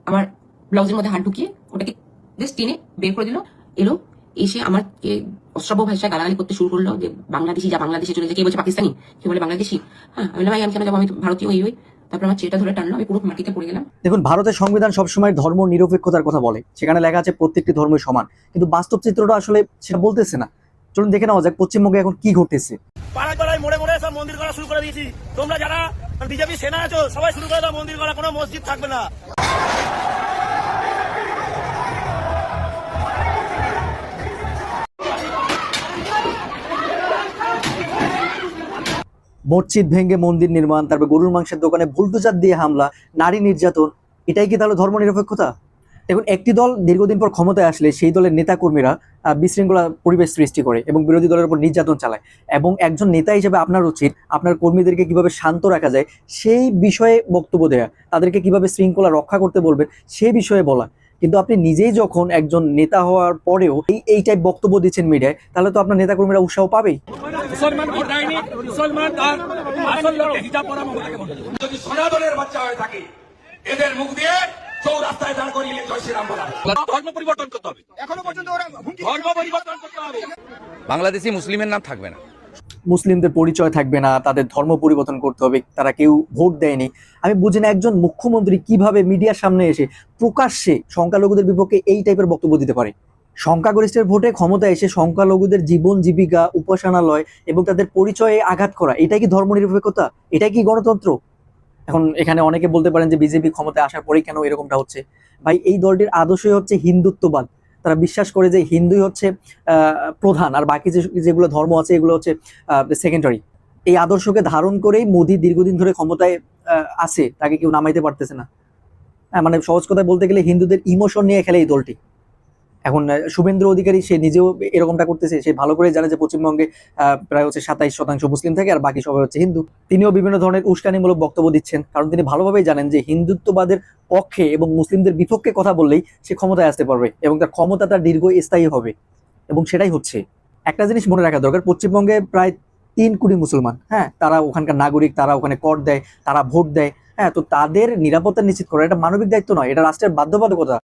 আমার ব্লাউজের মধ্যে হাত ঢুকিয়ে ওটাকে জাস্ট টেনে বের করে দিল। এলো, এসে আমাকে অশ্রাব্য ভাষায় গালাগালি করতে শুরু করলো যে বাংলাদেশি, যা বাংলাদেশে চলে যায়, কে বলছে পাকিস্তানি, কে বলে বাংলাদেশি। হ্যাঁ, আমি বললাম ভাই আমি কেন যাবো, আমি তো ভারতীয়। ওই তারপর আমার চেটা ধরে টানলো, আমি পুরো মাটিতে পড়ে গেলাম। দেখুন, ভারতের সংবিধান সবসময় ধর্ম নিরপেক্ষতার কথা বলে, সেখানে লেখা আছে প্রত্যেকটি ধর্মই সমান, কিন্তু বাস্তব চিত্রটা আসলে সেটা বলতেছে না। চলুন দেখে নেওয়া যাক পশ্চিমবঙ্গে এখন কি ঘটতেছে। পাড়ায় পাড়ায় মোড়ে মোড়ে সব মন্দির করা শুরু করে দিয়েছি। তোমরা যারা বিজেপি সেনা আছো সবাই শুরু করে দাও মন্দির করা, কোনো মসজিদ থাকবে না। মসজিদ ভেঙে মন্দির নির্মাণ, তারপর গরুর মাংসের দোকানে বুলডোজার দিয়ে হামলা, নারী নির্যাতন, এটাই কি তাহলে ধর্ম নিরপেক্ষতা? দেখুন, একটি দল দীর্ঘদিন পর ক্ষমতায় আসলে সেই দলের নেতাকর্মীরা বিশৃঙ্খলা পরিবেশ সৃষ্টি করে এবং বিরোধী দলের উপর নির্যাতন চালায়, এবং একজন নেতা হিসেবে আপনার উচিত আপনার কর্মীদেরকে কিভাবে শান্ত রাখা যায় সেই বিষয়ে বক্তব্য দেয়া, তাদেরকে কিভাবে শৃঙ্খলা রক্ষা করতে বলবেন সেই বিষয়ে বলা। কিন্তু আপনি নিজেই যখন একজন নেতা হওয়ার পরেও এই টাইপ বক্তব্য দিচ্ছেন মিডিয়ায়, তাহলে তো আপনার নেতাকর্মীরা উৎসাহ পাবেই। মুসলমান ভোট দেয়নি, মুসলমান তার আসল লোককে হিজাব পরা মমতাকে ভোট দেবে। যদি সনাতনের বাচ্চা হয়ে থাকে এদের মুখ দিয়ে চৌরাস্তায় দাঁড় করিয়ে জয় শ্রীরাম বলা। ধর্ম পরিবর্তন করতে হবে, এখনো পর্যন্ত ওরা ধর্ম পরিবর্তন করতে হবে। বাংলাদেশি মুসলিমের নাম থাকবে না, মুসলিমদের পরিচয় থাকবে না, তাদের ধর্ম পরিবর্তন করতে হবে, তারা কেউ ভোট দেয়নি। আমি বুঝি না একজন মুখ্যমন্ত্রী কিভাবে মিডিয়ার সামনে এসে প্রকাশ্যে সংখ্যালঘুদের বিপক্ষে এই টাইপের বক্তব্য দিতে পারে। সংখ্যাগরিষ্ঠের ভোটে ক্ষমতায় এসে সংখ্যালঘুদের জীবন জীবিকা, উপাসনালয় এবং তাদের পরিচয়ে আঘাত করা, এটাই কি ধর্ম নিরপেক্ষতা? এটাই কি গণতন্ত্র? এখন এখানে অনেকে বলতে পারেন যে বিজেপি ক্ষমতায় আসার পরেই কেন এরকমটা হচ্ছে। ভাই, এই দলটির আদর্শই হচ্ছে হিন্দুত্ববাদ। তারা বিশ্বাস করে যে হিন্দুই হচ্ছে প্রধান, আর বাকি যেগুলো ধর্ম আছে এগুলো হচ্ছে সেকেন্ডারি। এই আদর্শকে ধারণ করেই মোদী দীর্ঘদিন ধরে ক্ষমতায় আছে, তাকে কেউ নামাইতে পারতেছে না। মানে সহজ কথায় বলতে গেলে হিন্দুদের ইমোশন নিয়ে খেলে এই দলটি। এখন শুভেন্দু অধিকারী সে নিজেও এরকমটা করতেছে, সে ভালো করে জানে যে পশ্চিমবঙ্গে প্রায় হচ্ছে 27% মুসলিম থাকে আর বাকি সবাই হচ্ছে হিন্দু। তিনিও বিভিন্ন ধরনের উস্কানিমূলক বক্তব্য দিচ্ছেন, কারণ তিনি ভালোভাবেই জানেন যে হিন্দুত্ববাদের পক্ষে এবং মুসলিমদের বিপক্ষে কথা বললেই সে ক্ষমতায় আসতে পারবে এবং তার ক্ষমতা তার দীর্ঘস্থায়ী হবে, এবং সেটাই হচ্ছে। একটা জিনিস মনে রাখা দরকার, পশ্চিমবঙ্গে প্রায় 3 কোটি মুসলমান, হ্যাঁ, তারা ওখানকার নাগরিক, তারা ওখানে কর দেয়, তারা ভোট দেয়, হ্যাঁ, তো তাদের নিরাপত্তা নিশ্চিত করা এটা মানবিক দায়িত্ব নয়, এটা রাষ্ট্রের বাধ্যবাধকতা।